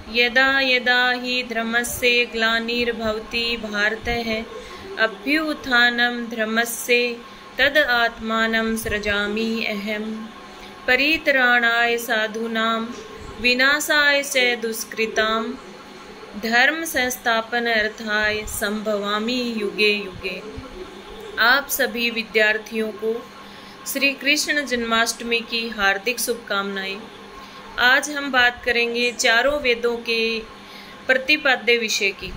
यदा यदा हि धर्मस्य ग्लानिर्भवति भारतः अभ्युत्थानं धर्मस्य तद आत्मानं सृजामि अहम् परित्राणाय साधूनां विनाशाय च दुष्कृतां धर्म संस्थापनार्थाय संभवामि युगे युगे। आप सभी विद्यार्थियों को श्री कृष्ण जन्माष्टमी की हार्दिक शुभकामनाएं। आज हम बात करेंगे चारों वेदों के प्रतिपाद्य विषय की।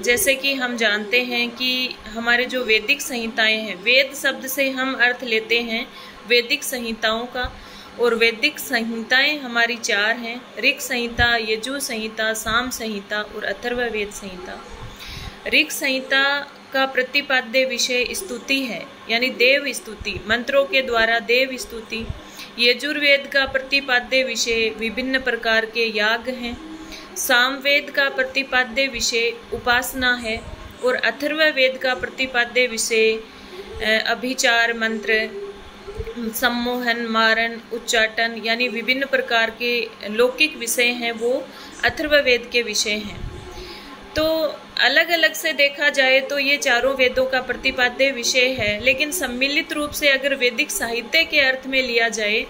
जैसे कि हम जानते हैं कि हमारे जो वैदिक संहिताएं हैं, वेद शब्द से हम अर्थ लेते हैं वैदिक संहिताओं का, और वैदिक संहिताएं हमारी चार हैं: ऋक् संहिता, यजुः संहिता, साम संहिता और अथर्ववेद संहिता। ऋक् संहिता का प्रतिपाद्य विषय स्तुति है, यानी देव स्तुति, मंत्रों के द्वारा देव स्तुति। यजुर्वेद का प्रतिपाद्य विषय विभिन्न प्रकार के याग हैं। सामवेद का प्रतिपाद्य विषय उपासना है, और अथर्ववेद का प्रतिपाद्य विषय अभिचार मंत्र, सम्मोहन, मारण, उच्चाटन, यानी विभिन्न प्रकार के लौकिक विषय हैं, वो अथर्ववेद के विषय हैं। तो अलग अलग से देखा जाए तो ये चारों वेदों का प्रतिपाद्य विषय है, लेकिन सम्मिलित रूप से अगर वैदिक साहित्य के अर्थ में लिया जाए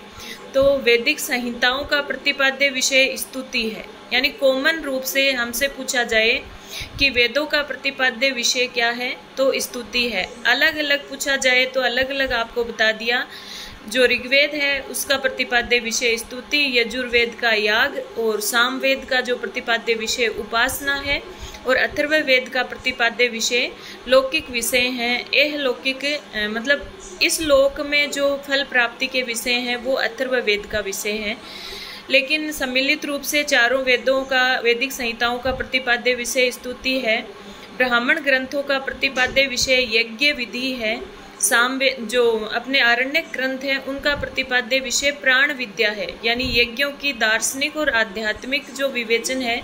तो वैदिक संहिताओं का प्रतिपाद्य विषय स्तुति है। यानी कॉमन रूप से हमसे पूछा जाए कि वेदों का प्रतिपाद्य विषय क्या है, तो स्तुति है। अलग अलग पूछा जाए तो अलग अलग आपको बता दिया। जो ऋग्वेद है उसका प्रतिपाद्य विषय स्तुति, यजुर्वेद का याग, और सामवेद का जो प्रतिपाद्य विषय उपासना है, और अथर्ववेद का प्रतिपाद्य विषय लौकिक विषय हैं। यह लौकिक मतलब इस लोक में जो फल प्राप्ति के विषय हैं वो अथर्ववेद का विषय है। लेकिन सम्मिलित रूप से चारों वेदों का, वैदिक संहिताओं का प्रतिपाद्य विषय स्तुति है। ब्राह्मण ग्रंथों का प्रतिपाद्य विषय यज्ञ विधि है। सामवेद जो अपने आरण्यक ग्रंथ हैं उनका प्रतिपाद्य विषय प्राण विद्या है, यानी यज्ञों की दार्शनिक और आध्यात्मिक जो विवेचन है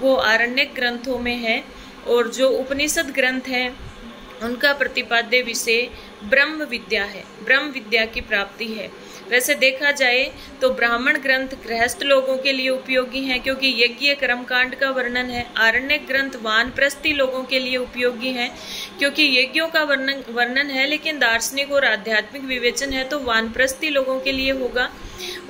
वो आरण्यक ग्रंथों में है। और जो उपनिषद ग्रंथ हैं उनका प्रतिपाद्य विषय ब्रह्म विद्या है, ब्रह्म विद्या की प्राप्ति है। वैसे देखा जाए तो ब्राह्मण ग्रंथ गृहस्थ लोगों के लिए उपयोगी हैं, क्योंकि यज्ञ कर्मकांड का वर्णन है। आरण्यक ग्रंथ वानप्रस्थी लोगों के लिए उपयोगी हैं, क्योंकि यज्ञों का वर्णन है, लेकिन दार्शनिक और आध्यात्मिक विवेचन है तो वानप्रस्थी लोगों के लिए होगा।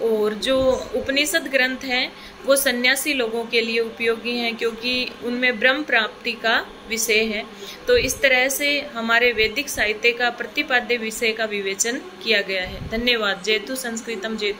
और जो उपनिषद ग्रंथ हैं वो सन्यासी लोगों के लिए उपयोगी हैं, क्योंकि उनमें ब्रह्म प्राप्ति का विषय है। तो इस तरह से हमारे वैदिक साहित्य का प्रतिपाद्य विषय का विवेचन किया गया है। धन्यवाद। जयतु संस्कृतम जयतु।